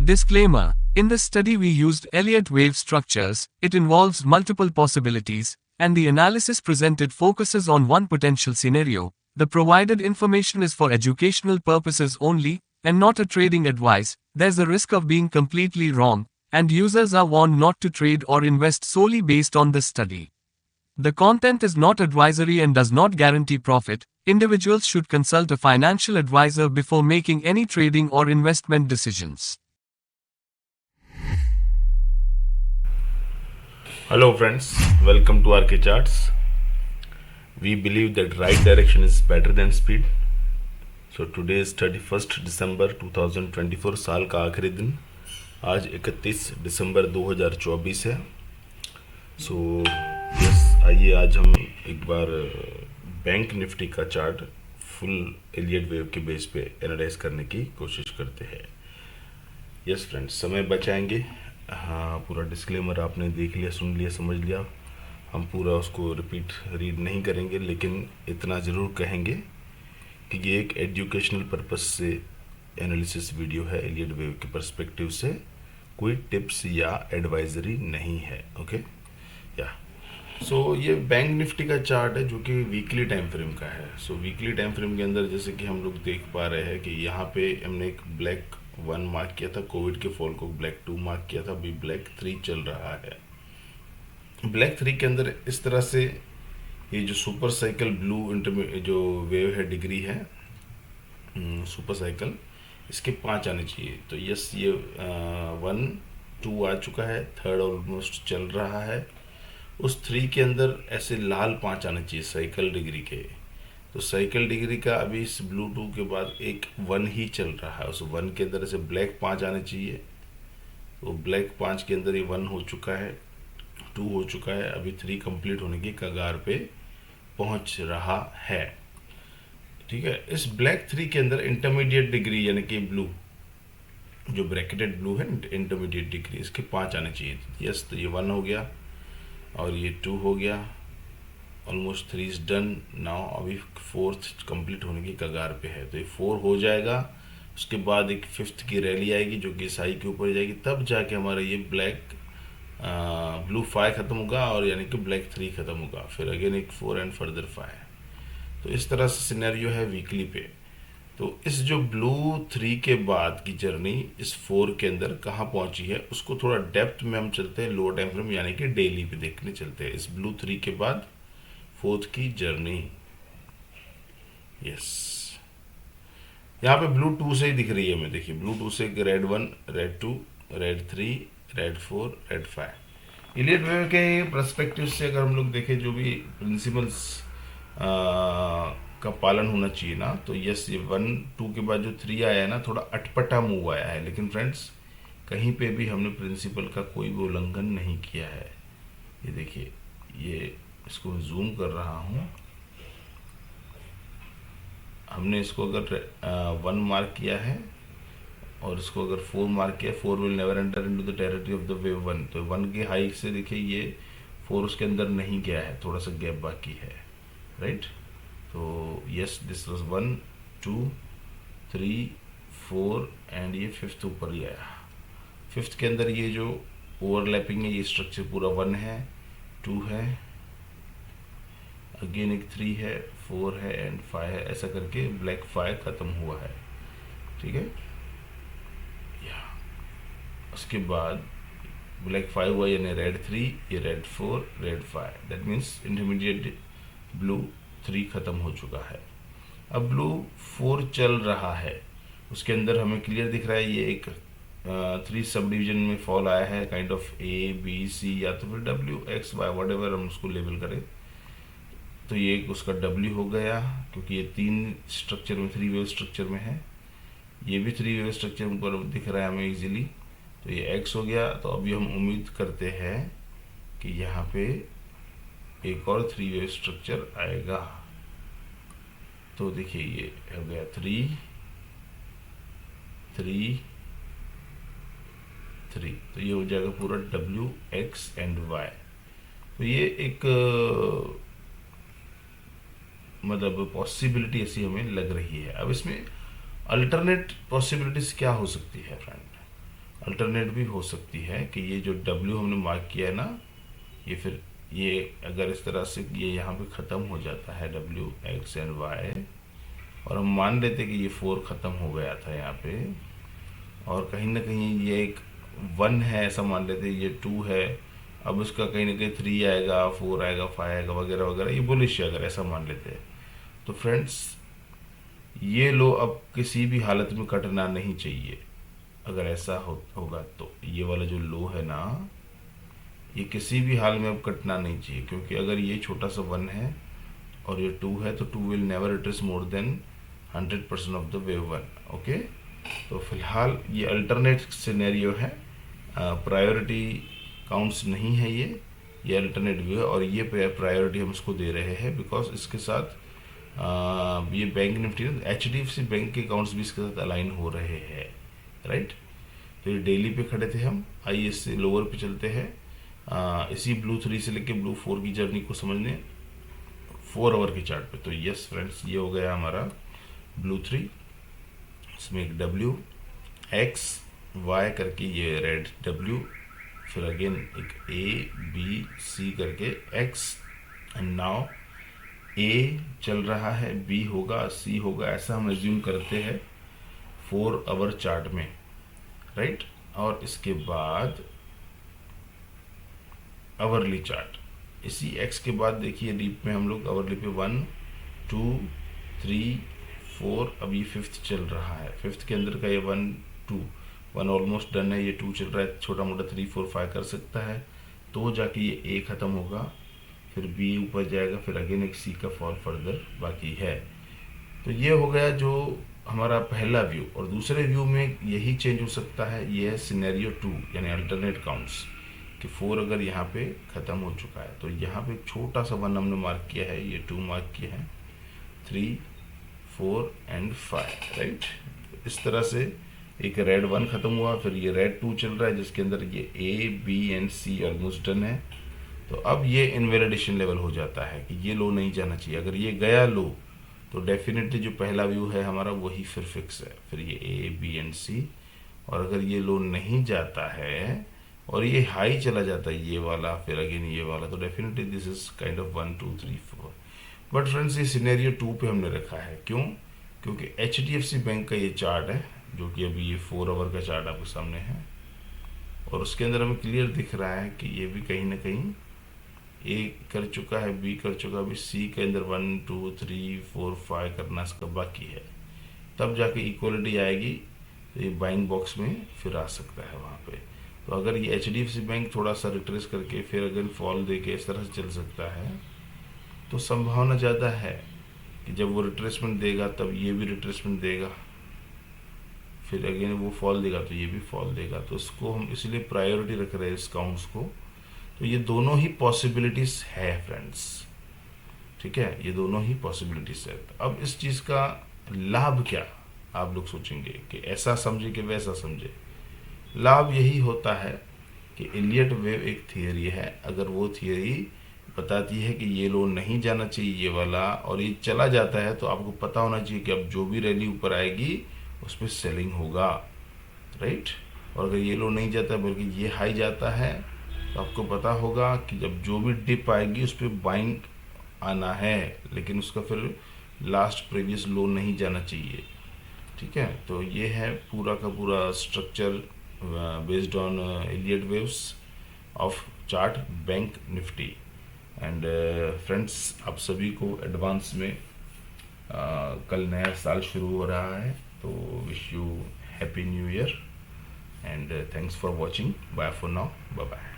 Disclaimer: in this study, we used Elliott wave structures. It involves multiple possibilities, and the analysis presented focuses on one potential scenario. The provided information is for educational purposes only, and not a trading advice. There's a risk of being completely wrong, and users are warned not to trade or invest solely based on this study. The content is not advisory and does not guarantee profit. Individuals should consult a financial advisor before making any trading or investment decisions. Hello friends, welcome to RK Charts. We believe that right direction is better than speed. So today is 31st December 2024, साल का आखिरी दिन. आज 31 दिसंबर 2024 है. So yes, आइए आज हम एक बार बैंक निफ्टी का चार्ट फुल एलियट वेव के बेस पे एनालाइज करने की कोशिश करते हैं. यस फ्रेंड्स, समय बचाएंगे. हाँ, पूरा डिस्क्लेमर आपने देख लिया, सुन लिया, समझ लिया. हम पूरा उसको रिपीट रीड नहीं करेंगे, लेकिन इतना ज़रूर कहेंगे कि ये एक एजुकेशनल पर्पस से एनालिसिस वीडियो है. एलियट वेव के पर्सपेक्टिव से कोई टिप्स या एडवाइजरी नहीं है. ओके या सो ये बैंक निफ्टी का चार्ट है जो कि वीकली टाइम फ्रेम का है. सो वीकली टाइम फ्रेम के अंदर जैसे कि हम लोग देख पा रहे हैं कि यहाँ पे हमने एक ब्लैक 1 मार्क किया था, कोविड के फॉल को ब्लैक 2 मार्क किया था, अभी ब्लैक 3 चल रहा है. ब्लैक 3 के अंदर इस तरह से ये जो सुपर साइकिल ब्लू जो वेव है, डिग्री है सुपर साइकिल, इसके 5 आने चाहिए. तो यस, ये 1 2 आ चुका है, थर्ड ऑलमोस्ट चल रहा है. उस 3 के अंदर ऐसे लाल 5 आने चाहिए साइकिल डिग्री के. तो साइकिल डिग्री का अभी इस ब्लू 2 के बाद एक 1 ही चल रहा है. उस 1 के अंदर ऐसे ब्लैक 5 आने चाहिए. तो ब्लैक 5 के अंदर ये 1 हो चुका है, 2 हो चुका है, अभी 3 कंप्लीट होने की कगार पे पहुंच रहा है. ठीक है. इस ब्लैक 3 के अंदर इंटरमीडिएट डिग्री यानी कि ब्लू जो ब्रैकेटेड ब्लू है, इंटरमीडिएट डिग्री, इसके 5 आने चाहिए. यस, तो ये 1 हो गया और ये 2 हो गया. Almost 3 is done now. अभी 4th कंप्लीट होने की कगार पे है. तो ये 4 हो जाएगा. उसके बाद एक 5th की रैली आएगी जो कि साई के ऊपर जाएगी, तब जाके हमारा ये ब्लैक ब्लू 5 खत्म होगा और यानी कि ब्लैक 3 खत्म होगा. फिर अगेन एक 4 एंड फर्दर 5. तो इस तरह से सिनेरियो है वीकली पे. तो इस जो ब्लू 3 के बाद की जर्नी इस 4 के अंदर कहाँ पहुंची है उसको थोड़ा डेप्थ में हम चलते हैं, लोअर टाइम फ्रेम यानी कि डेली पे देखने चलते हैं. इस ब्लू 3 के बाद 4th की जर्नी. यस, यहाँ पे ब्लू 2 से ही दिख रही है हमें. देखिए, ब्लू 2 से red 1, red 2, red 3, red 4, red 5. Elliot wave के पर्सपेक्टिव से अगर हम लोग देखें जो भी प्रिंसिपल्स का पालन होना चाहिए ना, तो यस, ये 1 2 के बाद जो 3 आया है ना, थोड़ा अटपटा मूव आया है, लेकिन फ्रेंड्स कहीं पे भी हमने प्रिंसिपल का कोई भी उल्लंघन नहीं किया है. ये देखिए, ये इसको जूम कर रहा हूँ. हमने इसको अगर 1 मार्क किया है और इसको अगर 4 मार्क किया, 4 will never enter into the territory of the wave 1. तो 1 की हाइट से देखिए ये 4 उसके अंदर नहीं गया है, थोड़ा सा गैप बाकी है. राइट. तो यस, दिस वाज 1 2 3 4 एंड ये 5th ऊपर ही आया. 5th के अंदर ये जो ओवरलैपिंग है, ये स्ट्रक्चर पूरा 1 है, 2 है, अगेन एक 3 है, 4 है एंड 5 है. ऐसा करके ब्लैक 5 खत्म हुआ है. ठीक है. या उसके बाद ब्लैक 5 हुआ, यानी रेड 3, ये red 4, red 5. That means intermediate blue 3 खत्म हो चुका है. अब ब्लू 4 चल रहा है. उसके अंदर हमें क्लियर दिख रहा है ये एक 3 सब डिवीजन में फॉल आया है, काइंड ऑफ ABC या तो फिर WXY, वट एवर हम उसको लेबल करें. तो ये एक उसका W हो गया, क्योंकि ये 3 स्ट्रक्चर में, 3 वेव स्ट्रक्चर में है. ये भी 3 वेव स्ट्रक्चर ऊपर दिख रहा है हमें इजीली. तो ये X हो गया. तो अभी हम उम्मीद करते हैं कि यहाँ पे एक और 3 वेव स्ट्रक्चर आएगा. तो देखिए, ये हो गया 3 3 3. तो ये हो जाएगा पूरा W X एंड Y. तो ये एक मतलब पॉसिबिलिटी ऐसी हमें लग रही है. अब इसमें अल्टरनेट पॉसिबिलिटीज क्या हो सकती है फ्रेंड? अल्टरनेट भी हो सकती है कि ये जो W हमने मार्क किया है ना, ये फिर ये अगर इस तरह से ये यहाँ पे ख़त्म हो जाता है W X एंड Y, और हम मान लेते कि ये 4 ख़त्म हो गया था यहाँ पे, और कहीं ना कहीं ये एक 1 है ऐसा मान लेते, ये 2 है, अब उसका कहीं ना कहीं 3 आएगा, 4 आएगा, 5 आएगा, वगैरह वगैरह, ये बुलिश है अगर ऐसा मान लेते हैं। तो फ्रेंड्स, ये लो अब किसी भी हालत में कटना नहीं चाहिए। अगर ऐसा होगा तो ये वाला जो लो है ना, ये किसी भी हाल में अब कटना नहीं चाहिए, क्योंकि अगर ये छोटा सा 1 है और ये 2 है तो 2 will never retrace more than 100% of the wave 1। Okay, तो फिलहाल ये अल्टरनेट सिनेरियो है, प्रायोरिटी काउंट्स नहीं है, ये अल्टरनेट व्यू है, और ये प्रायोरिटी हम इसको दे रहे हैं बिकॉज इसके साथ ये बैंक निफ्टी HDFC बैंक के अकाउंट्स भी इसके साथ अलाइन हो रहे हैं, राइट। तो ये डेली पे खड़े थे हम, आइए इससे लोअर पे चलते हैं, इसी ब्लू 3 से लेके ब्लू 4 की जर्नी को समझने 4 आवर के चार्ट पे। तो यस फ्रेंड्स, ये हो गया हमारा ब्लू 3, इसमें एक W X Y करके ये रेड W, फिर अगेन एक A B C करके X, एंड नाउ A चल रहा है, B होगा, C होगा, ऐसा हम एज्यूम करते हैं 4 आवर चार्ट में, राइट। और इसके बाद आवरली चार्ट, इसी X के बाद देखिए डीप में हम लोग आवरली पे 1 2 3 4, अब ये 5th चल रहा है, 5th के अंदर का ये 1 2, 1 ऑलमोस्ट डन है, ये 2 चल रहा है, छोटा मोटा 3 4 5 कर सकता है, तो जाके ये A ख़त्म होगा, फिर B ऊपर जाएगा, फिर अगेन एक C का फॉल फर्दर बाकी है। तो ये हो गया जो हमारा पहला व्यू, और दूसरे व्यू में यही चेंज हो सकता है, ये है सिनेरियो 2 यानी अल्टरनेट काउंट्स, कि 4 अगर यहाँ पे ख़त्म हो चुका है तो यहाँ पे एक छोटा सा 1 हमने मार्क किया है, ये 2 मार्क किया है, 3 4 एंड 5, राइट। इस तरह से एक रेड 1 ख़त्म हुआ, फिर ये रेड 2 चल रहा है जिसके अंदर ये A B and C almost done है। तो अब ये इनवैलिडेशन लेवल हो जाता है कि ये लो नहीं जाना चाहिए, अगर ये गया लो तो डेफिनेटली जो पहला व्यू है हमारा वही फिर फिक्स है, फिर ये A B एंड C, और अगर ये लो नहीं जाता है और ये हाई चला जाता है ये वाला, फिर अगेन ये वाला, तो definitely this is kind of 1 2 3 4। But friends, ये सिनेरियो 2 पे हमने रखा है, क्यों? क्योंकि HDFC बैंक का ये चार्ट है जो कि अभी ये 4 आवर का चार्ट आपके सामने है, और उसके अंदर हमें क्लियर दिख रहा है कि ये भी कहीं ना कहीं A कर चुका है, B कर चुका है, अभी C के अंदर 1 2 3 4 5 करना इसका बाकी है, तब जाके इक्वलिटी आएगी, तो ये बाइंग बॉक्स में फिर आ सकता है वहाँ पे। तो अगर ये HDFC बैंक थोड़ा सा रिट्रेस करके फिर अगर फॉल दे के इस तरह से चल सकता है, तो संभावना ज़्यादा है कि जब वो रिट्रेसमेंट देगा तब ये भी रिट्रेसमेंट देगा, फिर अगेन वो फॉल देगा तो ये भी फॉल देगा, तो इसको हम इसलिए प्रायोरिटी रख रहे हैं इस काउंट्स को। तो ये दोनों ही पॉसिबिलिटीज़ है फ्रेंड्स, ठीक है, ये दोनों ही पॉसिबिलिटीज़ है। तो अब इस चीज़ का लाभ क्या, आप लोग सोचेंगे कि ऐसा समझे कि वैसा समझे। लाभ यही होता है कि एलियट वेव एक थियरी है, अगर वो थियरी बताती है कि ये लो नहीं जाना चाहिए ये वाला, और ये चला जाता है, तो आपको पता होना चाहिए कि अब जो भी रैली ऊपर आएगी उस पर सेलिंग होगा, राइट। और अगर ये लो नहीं जाता बल्कि ये हाई जाता है, तो आपको पता होगा कि जब जो भी डिप आएगी उस पर बाइंग आना है, लेकिन उसका फिर लास्ट प्रीवियस लो नहीं जाना चाहिए, ठीक है। तो ये है पूरा का पूरा structure based on Elliott waves of chart Bank Nifty. And friends, आप सभी को एडवांस में कल नया साल शुरू हो रहा है, तो wish you happy new year and thanks for watching, bye for now, bye bye.